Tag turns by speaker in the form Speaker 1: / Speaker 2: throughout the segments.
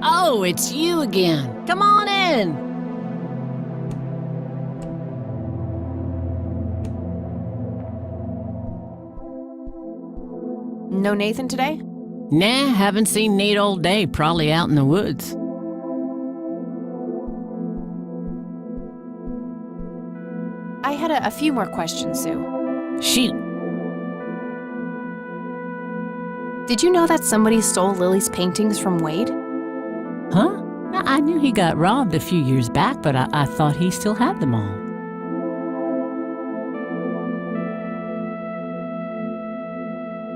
Speaker 1: Oh, it's you again. Come on in.
Speaker 2: No Nathan today?
Speaker 1: Nah, haven't seen Nate all day, probably out in the woods.
Speaker 2: I had a few more questions, Sue.
Speaker 1: Shoot.
Speaker 2: Did you know that somebody stole Lily's paintings from Wade?
Speaker 1: Huh? I knew he got robbed a few years back, but I thought he still had them all.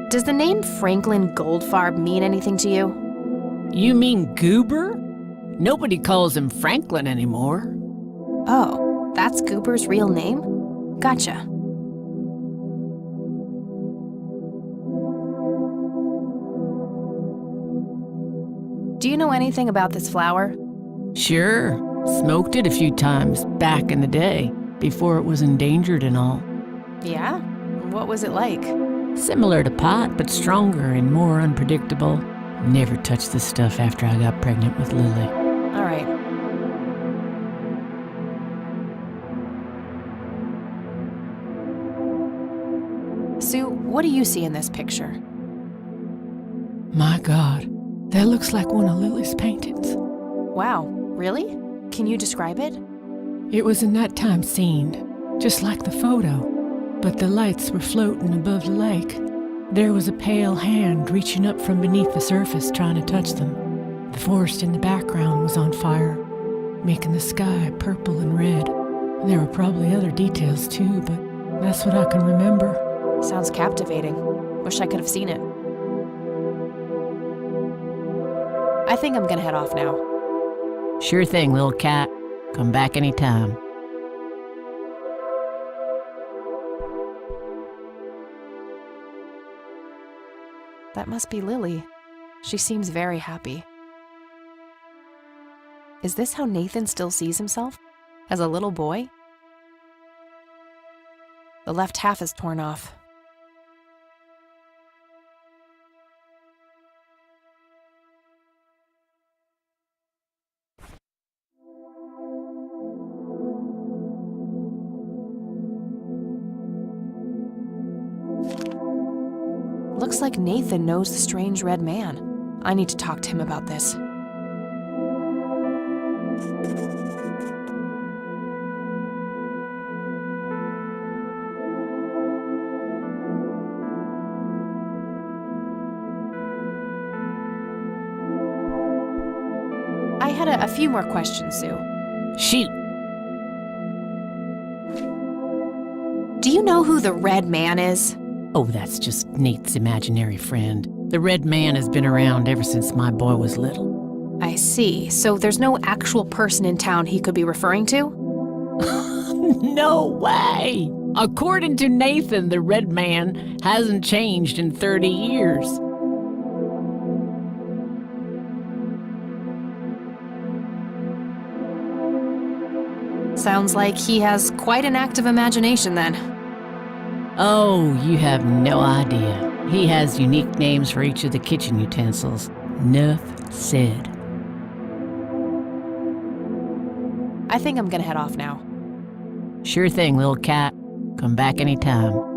Speaker 2: Does the name Franklin Goldfarb mean anything to you?
Speaker 1: You mean Goober? Nobody calls him Franklin anymore.
Speaker 2: Oh, that's Goober's real name? Gotcha. Do you know anything about this flower?
Speaker 1: Sure. Smoked it a few times back in the day, before it was endangered and all.
Speaker 2: Yeah? What was it like?
Speaker 1: Similar to pot, but stronger and more unpredictable. Never touched this stuff after I got pregnant with Lily.
Speaker 2: All right. Sue, what do you see in this picture?
Speaker 1: My God, that looks like one of Lily's paintings.
Speaker 2: Wow, really? Can you describe it?
Speaker 1: It was a nighttime scene, just like the photo, but the lights were floating above the lake. There was a pale hand reaching up from beneath the surface trying to touch them. The forest in the background was on fire, making the sky purple and red. There were probably other details too, but that's what I can remember.
Speaker 2: Sounds captivating. Wish I could have seen it. I think I'm gonna head off now.
Speaker 1: Sure thing, little cat. Come back anytime.
Speaker 2: That must be Lily. She seems very happy. Is this how Nathan still sees himself? As a little boy? The left half is torn off. Looks like Nathan knows the strange red man. I need to talk to him about this. I had a few more questions, Sue.
Speaker 1: Shoot.
Speaker 2: Do you know who the red man is?
Speaker 1: Oh, that's just Nate's imaginary friend. The red man has been around ever since my boy was little.
Speaker 2: I see. So there's no actual person in town he could be referring to?
Speaker 1: No way! According to Nathan, the red man hasn't changed in 30 years.
Speaker 2: Sounds like he has quite an active imagination then.
Speaker 1: Oh, you have no idea. He has unique names for each of the kitchen utensils. Enough said.
Speaker 2: I think I'm gonna head off now.
Speaker 1: Sure thing, little cat. Come back anytime.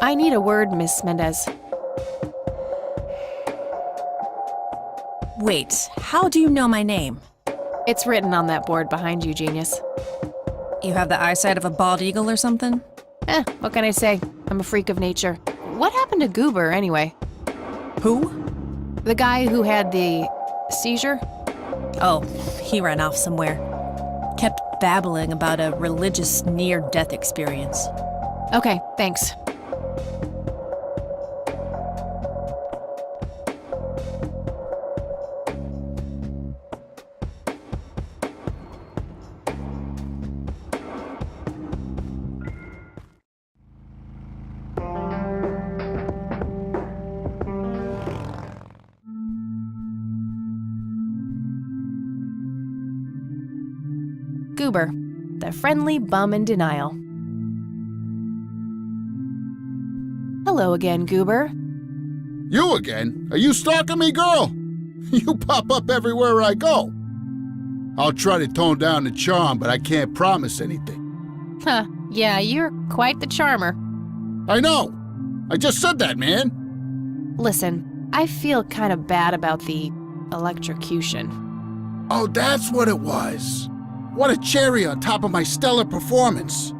Speaker 2: I need a word, Miss Mendez.
Speaker 3: Wait, how do you know my name?
Speaker 2: It's written on that board behind you, genius.
Speaker 3: You have the eyesight of a bald eagle or something?
Speaker 2: What can I say? I'm a freak of nature. What happened to Goober, anyway?
Speaker 3: Who?
Speaker 2: The guy who had the seizure?
Speaker 3: Oh, he ran off somewhere. Kept babbling about a religious near-death experience.
Speaker 2: Okay, thanks. Goober, the friendly bum in denial. Hello again, Goober.
Speaker 4: You again? Are you stalking me, girl? You pop up everywhere I go. I'll try to tone down the charm, but I can't promise anything.
Speaker 2: Huh, yeah, you're quite the charmer.
Speaker 4: I know. I just said that, man.
Speaker 2: Listen, I feel kind of bad about the electrocution.
Speaker 4: Oh, that's what it was. What a cherry on top of my stellar performance.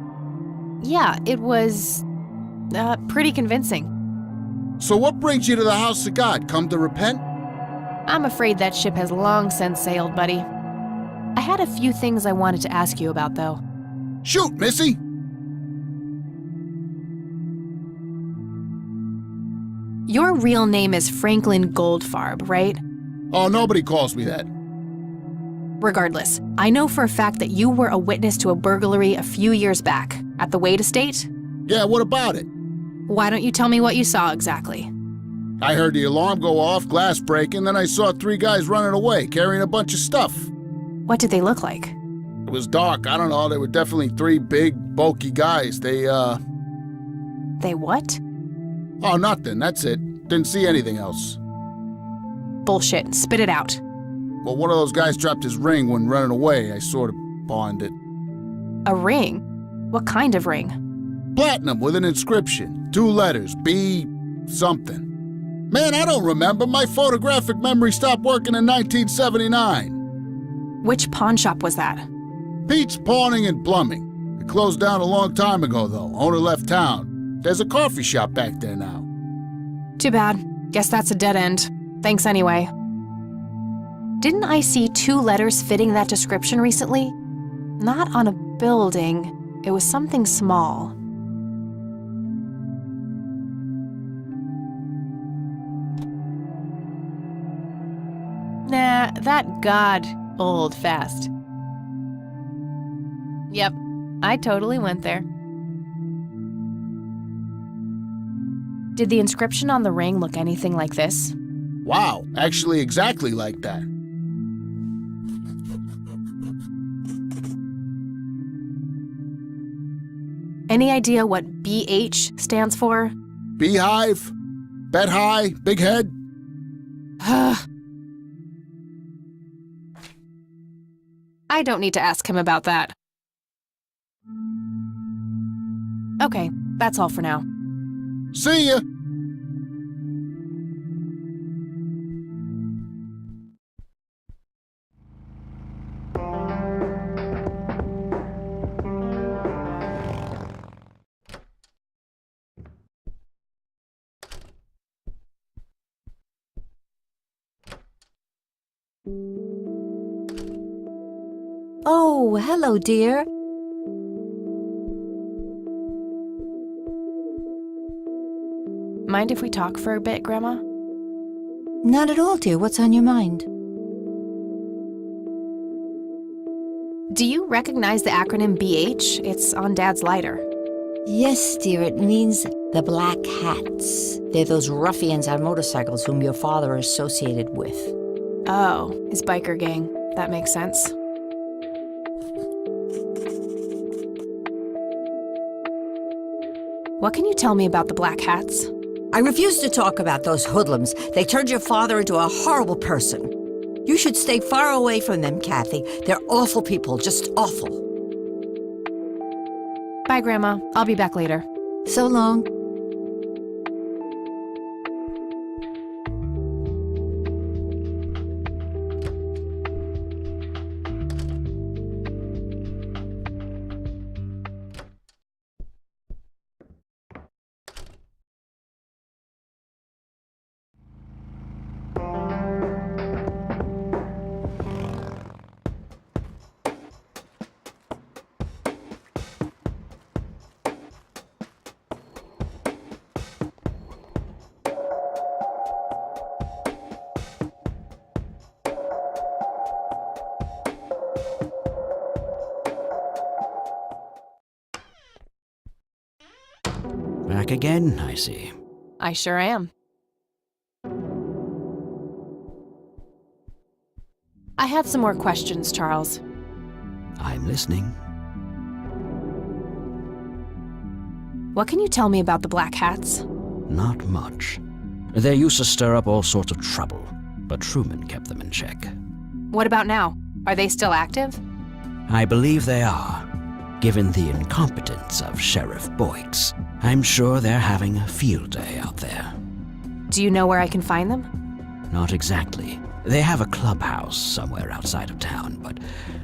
Speaker 2: Yeah, it was pretty convincing.
Speaker 4: So what brings you to the house of God? Come to repent?
Speaker 2: I'm afraid that ship has long since sailed, buddy. I had a few things I wanted to ask you about, though.
Speaker 4: Shoot, Missy!
Speaker 2: Your real name is Franklin Goldfarb, right?
Speaker 4: Oh, nobody calls me that.
Speaker 2: Regardless, I know for a fact that you were a witness to a burglary a few years back at the Wade estate.
Speaker 4: Yeah, what about it?
Speaker 2: Why don't you tell me what you saw exactly?
Speaker 4: I heard the alarm go off, glass breaking, then I saw 3 guys running away, carrying a bunch of stuff.
Speaker 2: What did they look like?
Speaker 4: It was dark, I don't know, they were definitely 3 big, bulky guys. They
Speaker 2: what?
Speaker 4: Oh, nothing, that's it. Didn't see anything else.
Speaker 2: Bullshit, spit it out.
Speaker 4: Well, one of those guys dropped his ring when running away. I sort of pawned it.
Speaker 2: A ring? What kind of ring?
Speaker 4: Platinum with an inscription. 2 letters, B something. Man, I don't remember. My photographic memory stopped working in 1979.
Speaker 2: Which pawn shop was that?
Speaker 4: Pete's Pawning and Plumbing. It closed down a long time ago, though. Owner left town. There's a coffee shop back there now.
Speaker 2: Too bad. Guess that's a dead end. Thanks anyway. Didn't I see 2 letters fitting that description recently? Not on a building. It was something small. Nah, that god old fast. Yep, I totally went there. Did the inscription on the ring look anything like this?
Speaker 4: Wow, actually exactly like that.
Speaker 2: Any idea what BH stands for?
Speaker 4: Beehive? Bet high? Big head?
Speaker 2: I don't need to ask him about that. Okay, that's all for now.
Speaker 4: See ya!
Speaker 5: Oh, hello, dear.
Speaker 2: Mind if we talk for a bit, Grandma?
Speaker 5: Not at all, dear. What's on your mind?
Speaker 2: Do you recognize the acronym BH? It's on Dad's lighter.
Speaker 5: Yes, dear. It means the Black Hats. They're those ruffians on motorcycles whom your father associated with.
Speaker 2: Oh, his biker gang. That makes sense. What can you tell me about the Black Hats?
Speaker 5: I refuse to talk about those hoodlums. They turned your father into a horrible person. You should stay far away from them, Kathy. They're awful people, just awful.
Speaker 2: Bye, Grandma. I'll be back later.
Speaker 5: So long.
Speaker 6: again, I see.
Speaker 2: I sure am. I had some more questions, Charles.
Speaker 6: I'm listening.
Speaker 2: What can you tell me about the Black Hats?
Speaker 6: Not much. They used to stir up all sorts of trouble, but Truman kept them in check.
Speaker 2: What about now? Are they still active?
Speaker 6: I believe they are. Given the incompetence of Sheriff Boyks, I'm sure they're having a field day out there.
Speaker 2: Do you know where I can find them?
Speaker 6: Not exactly. They have a clubhouse somewhere outside of town, but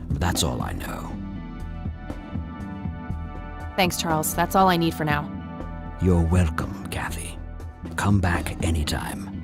Speaker 6: that's all I know.
Speaker 2: Thanks, Charles. That's all I need for now.
Speaker 6: You're welcome, Kathy. Come back anytime.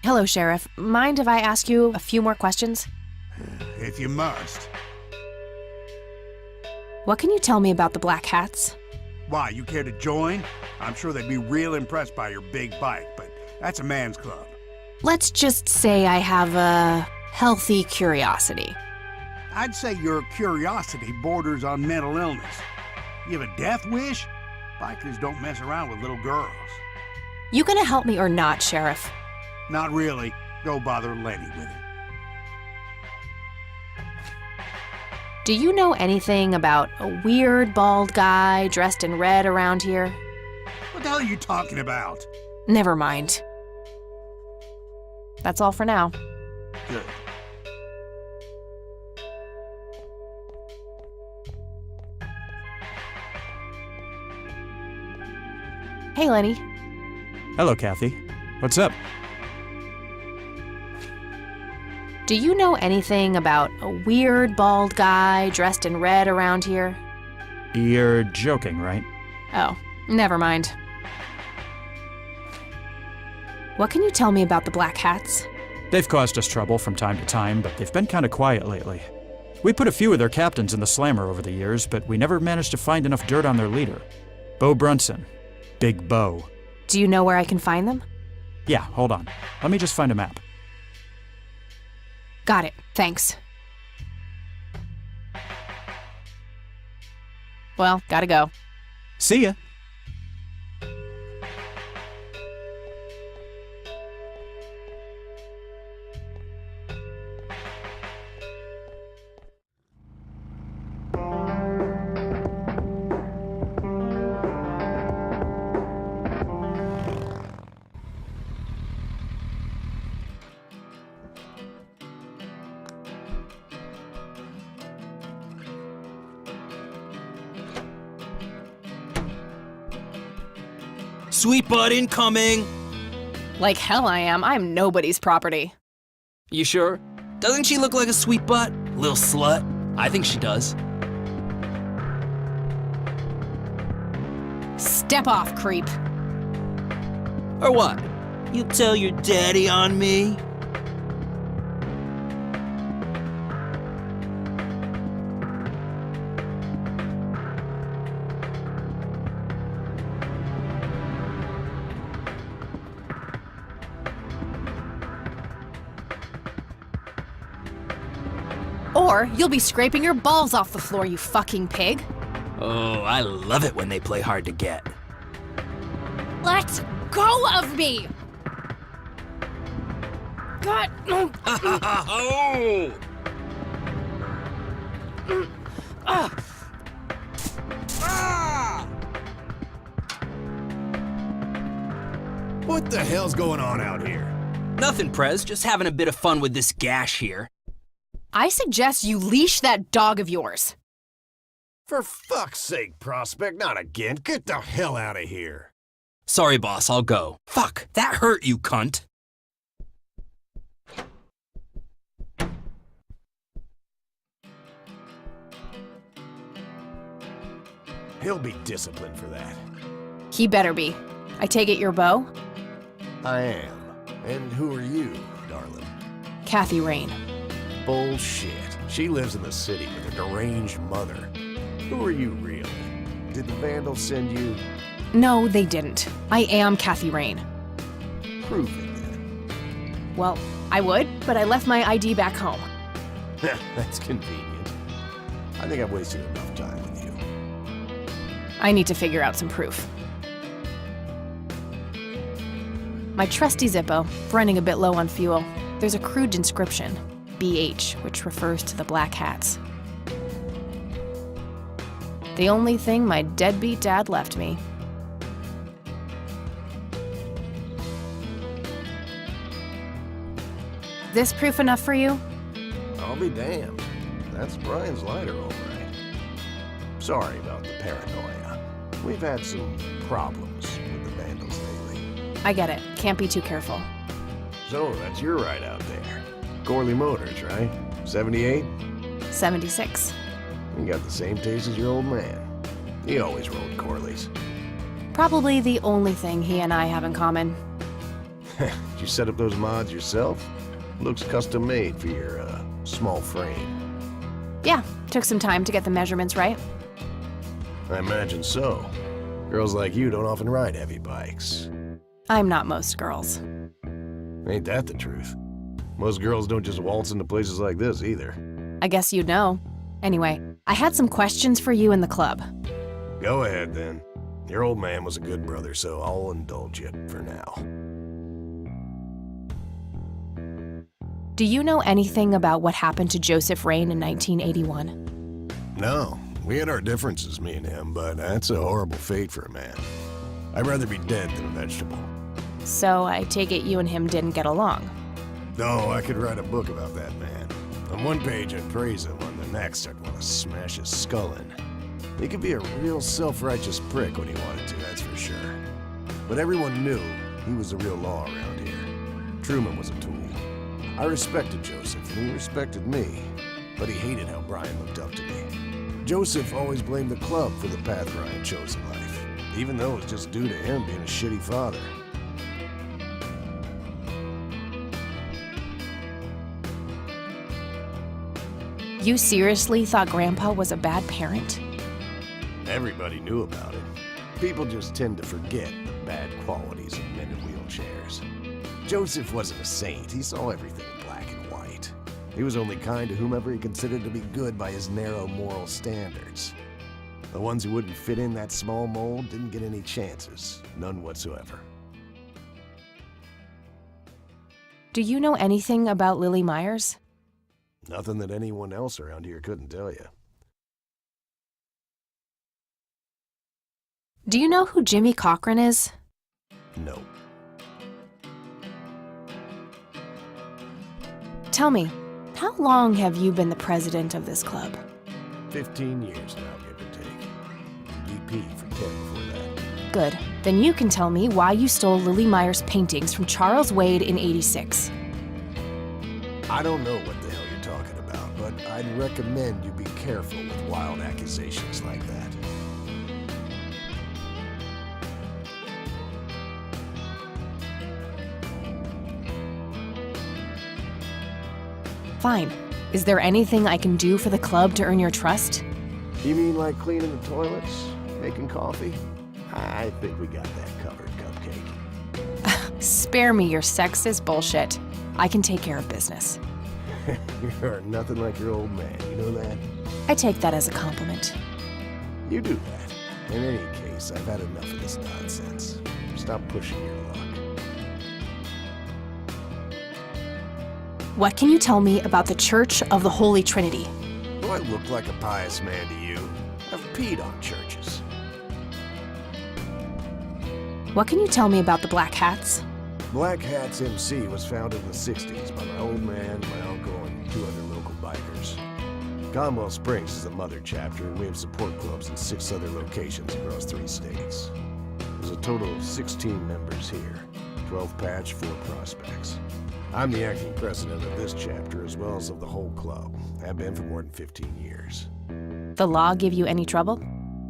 Speaker 2: Hello, Sheriff. Mind if I ask you a few more questions?
Speaker 7: If you must.
Speaker 2: What can you tell me about the Black Hats?
Speaker 7: Why, you care to join? I'm sure they'd be real impressed by your big bike, but that's a man's club.
Speaker 2: Let's just say I have a healthy curiosity.
Speaker 7: I'd say your curiosity borders on mental illness. You have a death wish? Bikers don't mess around with little girls.
Speaker 2: You gonna help me or not, Sheriff?
Speaker 7: Not really. Go bother Lenny with it.
Speaker 2: Do you know anything about a weird bald guy dressed in red around here?
Speaker 7: What the hell are you talking about?
Speaker 2: Never mind. That's all for now.
Speaker 7: Good.
Speaker 2: Hey, Lenny.
Speaker 8: Hello, Kathy. What's up?
Speaker 2: Do you know anything about a weird bald guy dressed in red around here?
Speaker 8: You're joking, right?
Speaker 2: Oh, never mind. What can you tell me about the Black Hats?
Speaker 8: They've caused us trouble from time to time, but they've been kind of quiet lately. We put a few of their captains in the slammer over the years, but we never managed to find enough dirt on their leader. Bo Brunson. Big Bo.
Speaker 2: Do you know where I can find them?
Speaker 8: Yeah, hold on. Let me just find a map.
Speaker 2: Got it. Thanks. Well, gotta go.
Speaker 8: See ya!
Speaker 9: Sweet butt incoming!
Speaker 2: Like hell I am. I'm nobody's property.
Speaker 9: You sure? Doesn't she look like a sweet butt? Little slut? I think she does.
Speaker 2: Step off, creep.
Speaker 9: Or what? You tell your daddy on me?
Speaker 2: Or you'll be scraping your balls off the floor, you fucking pig.
Speaker 9: Oh, I love it when they play hard to get.
Speaker 2: Let go of me! God.
Speaker 9: Oh!
Speaker 10: What the hell's going on out here?
Speaker 9: Nothing, Prez. Just having a bit of fun with this gash here.
Speaker 2: I suggest you leash that dog of yours.
Speaker 10: For fuck's sake, Prospect, not again. Get the hell out of here.
Speaker 9: Sorry, boss, I'll go. Fuck, that hurt, you cunt.
Speaker 10: He'll be disciplined for that.
Speaker 2: He better be. I take it you're Bo?
Speaker 10: I am. And who are you, darling?
Speaker 2: Kathy Rain.
Speaker 10: Bullshit. She lives in the city with her deranged mother. Who are you really? Did the Vandals send you?
Speaker 2: No, they didn't. I am Kathy Rain.
Speaker 10: Prove it then.
Speaker 2: Well, I would, but I left my ID back home.
Speaker 10: That's convenient. I think I've wasted enough time with you.
Speaker 2: I need to figure out some proof. My trusty Zippo, running a bit low on fuel. There's a crude inscription, BH, which refers to the Black Hats. The only thing my deadbeat dad left me. This proof enough for you?
Speaker 10: I'll be damned. That's Brian's lighter, all right. Sorry about the paranoia. We've had some problems with the Vandals lately.
Speaker 2: I get it. Can't be too careful.
Speaker 10: So, that's your ride out there. Corley Motors, right? 78?
Speaker 2: 76.
Speaker 10: You got the same taste as your old man. He always rode Corleys.
Speaker 2: Probably the only thing he and I have in common.
Speaker 10: Did you set up those mods yourself? Looks custom made for your, small frame.
Speaker 2: Yeah, took some time to get the measurements right.
Speaker 10: I imagine so. Girls like you don't often ride heavy bikes.
Speaker 2: I'm not most girls.
Speaker 10: Ain't that the truth? Most girls don't just waltz into places like this either.
Speaker 2: I guess you'd know. Anyway, I had some questions for you in the club.
Speaker 10: Go ahead, then. Your old man was a good brother, so I'll indulge you for now.
Speaker 2: Do you know anything about what happened to Joseph Rain in 1981?
Speaker 10: No, we had our differences, me and him, but that's a horrible fate for a man. I'd rather be dead than a vegetable.
Speaker 2: So I take it you and him didn't get along.
Speaker 10: No, I could write a book about that man. On one page I'd praise him, on the next I'd want to smash his skull in. He could be a real self-righteous prick when he wanted to, that's for sure. But everyone knew he was the real law around here. Truman was a tool. I respected Joseph, and he respected me, but he hated how Brian looked up to me. Joseph always blamed the club for the path Brian chose in life, even though it was just due to him being a shitty father.
Speaker 2: You seriously thought Grandpa was a bad parent?
Speaker 10: Everybody knew about it. People just tend to forget the bad qualities of men in wheelchairs. Joseph wasn't a saint. He saw everything in black and white. He was only kind to whomever he considered to be good by his narrow moral standards. The ones who wouldn't fit in that small mold didn't get any chances. None whatsoever.
Speaker 2: Do you know anything about Lily Myers?
Speaker 10: Nothing that anyone else around here couldn't tell you.
Speaker 2: Do you know who Jimmy Cochran is?
Speaker 10: No.
Speaker 2: Tell me, how long have you been the president of this club?
Speaker 10: 15 years now, give or take. VP for 10 before that.
Speaker 2: Good. Then you can tell me why you stole Lily Myers' paintings from Charles Wade in '86.
Speaker 10: I don't know what the hell you're talking about, but I'd recommend you be careful with wild accusations like that.
Speaker 2: Fine. Is there anything I can do for the club to earn your trust?
Speaker 10: You mean like cleaning the toilets? Making coffee? I think we got that covered, Cupcake.
Speaker 2: Spare me your sexist bullshit. I can take care of business.
Speaker 10: You're nothing like your old man, you know that?
Speaker 2: I take that as a compliment.
Speaker 10: You do that. In any case, I've had enough of this nonsense. Stop pushing your luck.
Speaker 2: What can you tell me about the Church of the Holy Trinity?
Speaker 10: Do I look like a pious man to you? I've peed on churches.
Speaker 2: What can you tell me about the Black Hats?
Speaker 10: Black Hats MC was founded in the 60s by my old man, my uncle, and 2 other local bikers. Conwell Springs is the mother chapter, and we have support clubs in 6 other locations across 3 states. There's a total of 16 members here. 12 patch, 4 prospects. I'm the acting president of this chapter as well as of the whole club. Have been for more than 15 years.
Speaker 2: The law give you any trouble?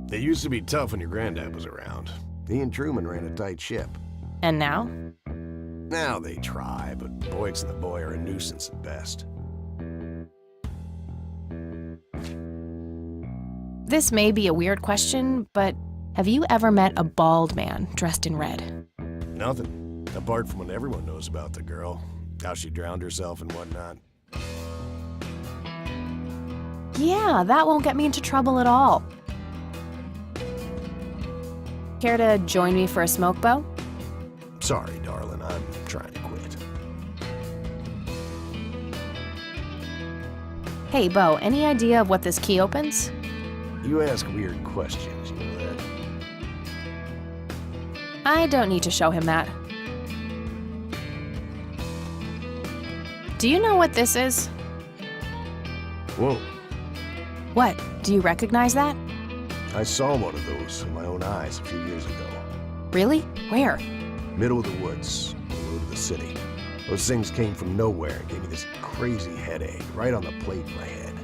Speaker 10: They used to be tough when your granddad was around. He and Truman ran a tight ship.
Speaker 2: And now?
Speaker 10: Now they try, but Boyks and the boy are a nuisance at best.
Speaker 2: This may be a weird question, but have you ever met a bald man dressed in red?
Speaker 10: Nothing, apart from what everyone knows about the girl. How she drowned herself and whatnot.
Speaker 2: Yeah, that won't get me into trouble at all. Care to join me for a smoke, Bo?
Speaker 10: Sorry, darling, I'm trying to quit.
Speaker 2: Hey, Bo, any idea of what this key opens?
Speaker 10: You ask weird questions, you know that?
Speaker 2: I don't need to show him that. Do you know what this is?
Speaker 10: Whoa,
Speaker 2: What? Do you recognize that?
Speaker 10: I saw one of those with my own eyes a few years ago.
Speaker 2: Really? Where?
Speaker 10: Middle of the woods, on the road to the city. Those things came from nowhere and gave me this crazy headache right on the plate in my head.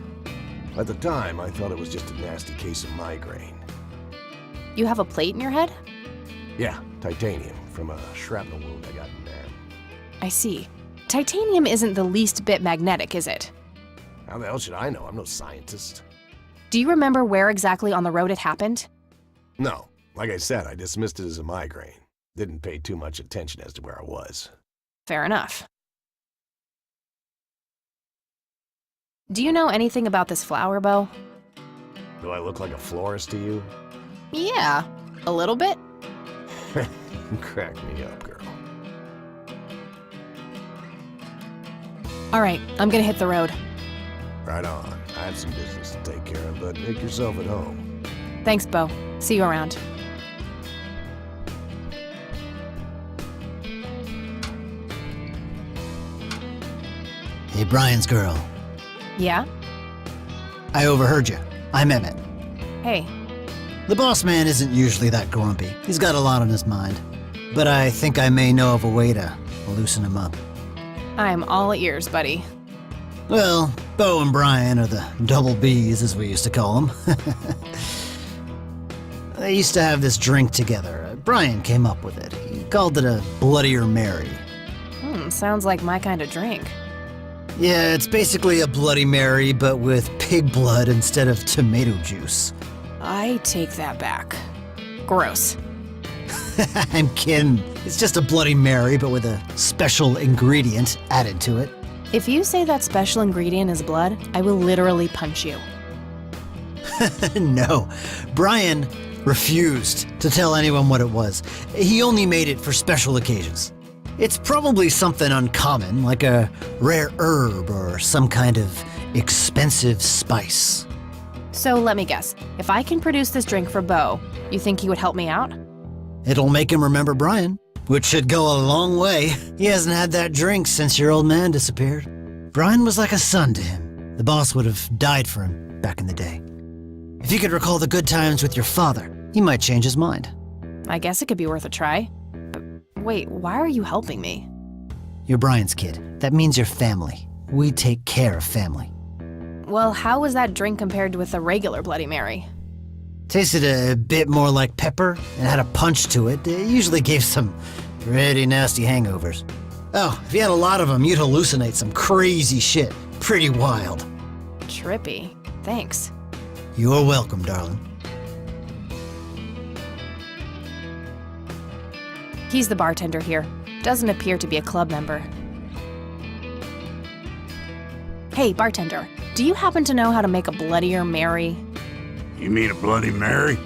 Speaker 10: At the time, I thought it was just a nasty case of migraine.
Speaker 2: You have a plate in your head?
Speaker 10: Yeah, titanium from a shrapnel wound I got in Nam.
Speaker 2: I see. Titanium isn't the least bit magnetic, is it?
Speaker 10: How the hell should I know? I'm no scientist.
Speaker 2: Do you remember where exactly on the road it happened?
Speaker 10: No, like I said, I dismissed it as a migraine. Didn't pay too much attention as to where I was.
Speaker 2: Fair enough. Do you know anything about this flower, Bo?
Speaker 10: Do I look like a florist to you?
Speaker 2: Yeah, a little bit.
Speaker 10: Crack me up, girl.
Speaker 2: All right, I'm gonna hit the road.
Speaker 10: Right on. I have some business to take care of, but make yourself at home.
Speaker 2: Thanks, Bo. See you around.
Speaker 11: Hey, Brian's girl.
Speaker 2: Yeah?
Speaker 11: I overheard you. I'm Emmett.
Speaker 2: Hey.
Speaker 11: The boss man isn't usually that grumpy. He's got a lot on his mind. But I think I may know of a way to loosen him up.
Speaker 2: I'm all ears, buddy.
Speaker 11: Well, Bo and Brian are the double Bs, as we used to call them. They used to have this drink together. Brian came up with it. He called it a Bloodier Mary.
Speaker 2: Sounds like my kind of drink.
Speaker 11: Yeah, it's basically a Bloody Mary, but with pig blood instead of tomato juice.
Speaker 2: I take that back. Gross.
Speaker 11: I'm kidding. It's just a Bloody Mary, but with a special ingredient added to it.
Speaker 2: If you say that special ingredient is blood, I will literally punch you.
Speaker 11: No, Brian refused to tell anyone what it was. He only made it for special occasions. It's probably something uncommon, like a rare herb or some kind of expensive spice.
Speaker 2: So let me guess. If I can produce this drink for Bo, you think he would help me out?
Speaker 11: It'll make him remember Brian, which should go a long way. He hasn't had that drink since your old man disappeared. Brian was like a son to him. The boss would have died for him back in the day. If you could recall the good times with your father, he might change his mind.
Speaker 2: I guess it could be worth a try. But wait, why are you helping me?
Speaker 11: You're Brian's kid. That means you're family. We take care of family.
Speaker 2: Well, how was that drink compared with a regular Bloody Mary?
Speaker 11: Tasted a bit more like pepper and had a punch to it. It usually gave some pretty nasty hangovers. Oh, if you had a lot of them, you'd hallucinate some crazy shit. Pretty wild.
Speaker 2: Trippy. Thanks.
Speaker 11: You're welcome, darling.
Speaker 2: He's the bartender here. Doesn't appear to be a club member. Hey, bartender, do you happen to know how to make a Bloodier Mary?
Speaker 7: You mean a Bloody Mary?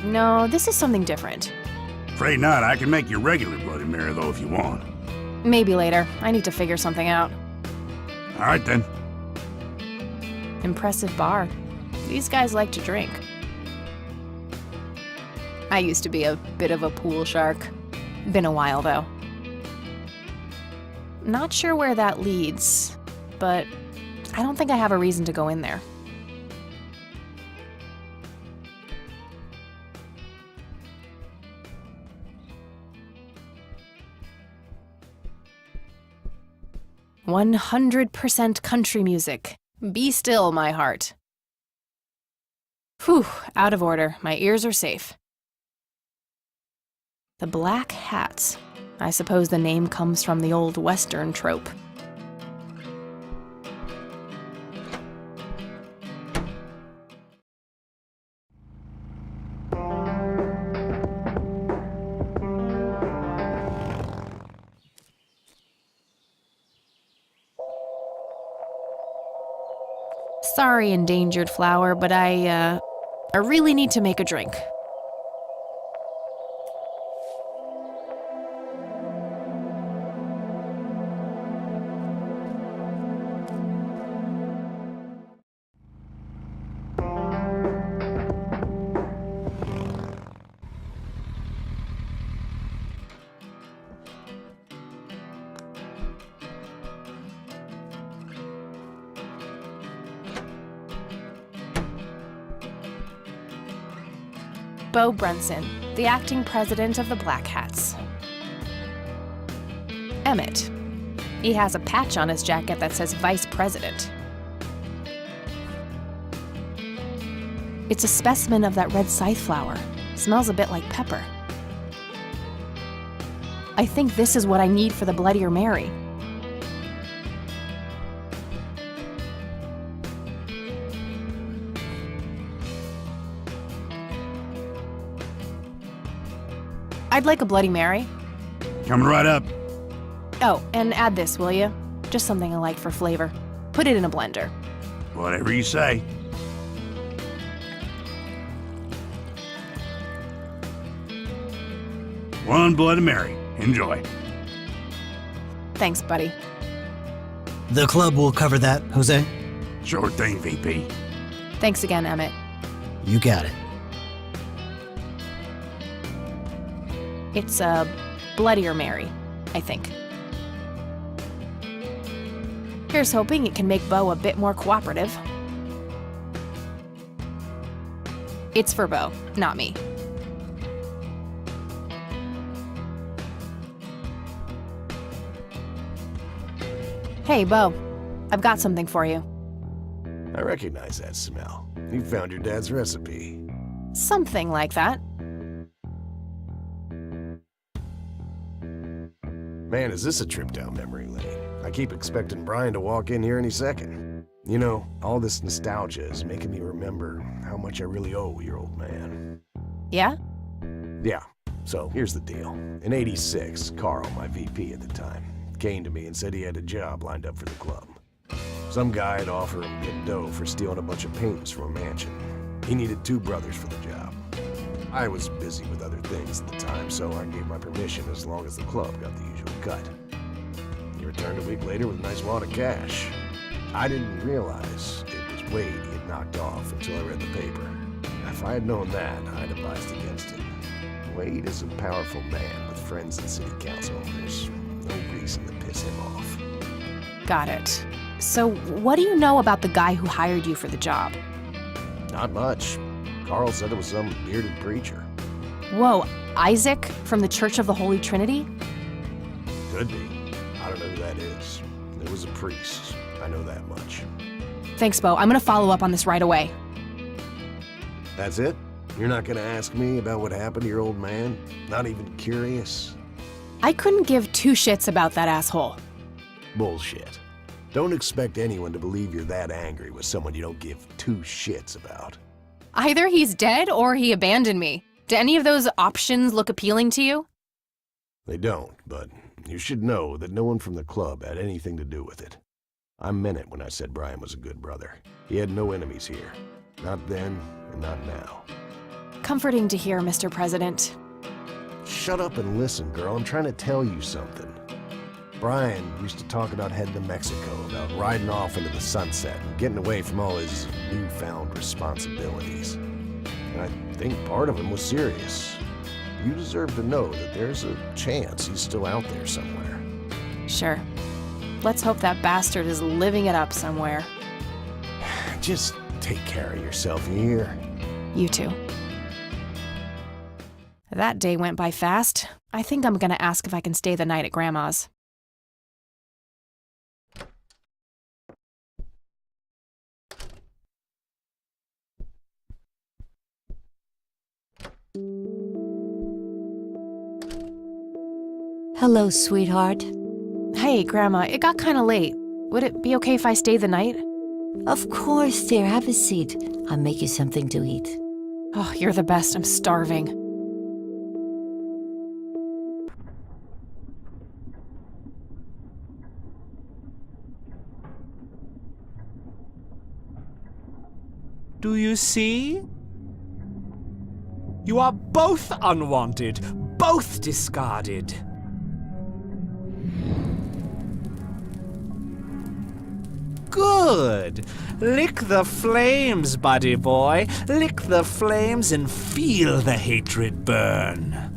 Speaker 2: No, this is something different.
Speaker 7: Afraid not. I can make your regular Bloody Mary, though, if you want.
Speaker 2: Maybe later. I need to figure something out.
Speaker 7: All right, then.
Speaker 2: Impressive bar. These guys like to drink. I used to be a bit of a pool shark. Been a while, though. Not sure where that leads, but I don't think I have a reason to go in there. 100% country music. Be still, my heart. Whew, out of order. My ears are safe. The Black Hats. I suppose the name comes from the old Western trope. Sorry, endangered flower, but I really need to make a drink. Bo Brunson, the acting president of the Black Hats. Emmett. He has a patch on his jacket that says Vice President. It's a specimen of that red scythe flower. Smells a bit like pepper. I think this is what I need for the Bloodier Mary. I'd like a Bloody Mary.
Speaker 7: Coming right up.
Speaker 2: Oh, and add this, will you? Just something I like for flavor. Put it in a blender.
Speaker 7: Whatever you say. One Bloody Mary. Enjoy.
Speaker 2: Thanks, buddy.
Speaker 11: The club will cover that, Jose.
Speaker 7: Sure thing, VP.
Speaker 2: Thanks again, Emmett.
Speaker 11: You got it.
Speaker 2: It's a Bloodier Mary, I think. Here's hoping it can make Bo a bit more cooperative. It's for Bo, not me. Hey, Bo. I've got something for you.
Speaker 10: I recognize that smell. You found your dad's recipe.
Speaker 2: Something like that.
Speaker 10: Man, is this a trip down memory lane. I keep expecting Brian to walk in here any second. You know, all this nostalgia is making me remember how much I really owe your old man.
Speaker 2: Yeah?
Speaker 10: Yeah, so here's the deal. In '86, Carl, my VP at the time, came to me and said he had a job lined up for the club. Some guy had offered him good dough for stealing a bunch of paintings from a mansion. He needed 2 brothers for the job. I was busy with other things at the time, so I gave my permission as long as the club got the usual cut. He returned a week later with a nice wad of cash. I didn't realize it was Wade he had knocked off until I read the paper. If I had known that, I'd advised against him. Wade is a powerful man with friends in city council. There's no reason to piss him off.
Speaker 2: Got it. So, what do you know about the guy who hired you for the job?
Speaker 10: Not much. Carl said it was some bearded preacher.
Speaker 2: Whoa, Isaac from the Church of the Holy Trinity?
Speaker 10: Could be. I don't know who that is. It was a priest. I know that much.
Speaker 2: Thanks, Bo. I'm gonna follow up on this right away.
Speaker 10: That's it? You're not gonna ask me about what happened to your old man? Not even curious?
Speaker 2: I couldn't give 2 shits about that asshole.
Speaker 10: Bullshit. Don't expect anyone to believe you're that angry with someone you don't give 2 shits about.
Speaker 2: Either he's dead or he abandoned me. Do any of those options look appealing to you?
Speaker 10: They don't, but you should know that no one from the club had anything to do with it. I meant it when I said Brian was a good brother. He had no enemies here. Not then, and not now.
Speaker 2: Comforting to hear, Mr. President.
Speaker 10: Shut up and listen, girl. I'm trying to tell you something. Brian used to talk about heading to Mexico, about riding off into the sunset and getting away from all his newfound responsibilities. And I think part of him was serious. You deserve to know that there's a chance he's still out there somewhere.
Speaker 2: Sure. Let's hope that bastard is living it up somewhere.
Speaker 10: Just take care of yourself, you hear?
Speaker 2: You too. That day went by fast. I think I'm gonna ask if I can stay the night at Grandma's.
Speaker 5: Hello, sweetheart.
Speaker 2: Hey, Grandma, it got kinda late. Would it be okay if I stay the night?
Speaker 5: Of course, dear. Have a seat. I'll make you something to eat.
Speaker 2: Oh, you're the best. I'm starving.
Speaker 12: Do you see? You are both unwanted, both discarded. Good. Lick the flames, buddy boy. Lick the flames and feel the hatred burn.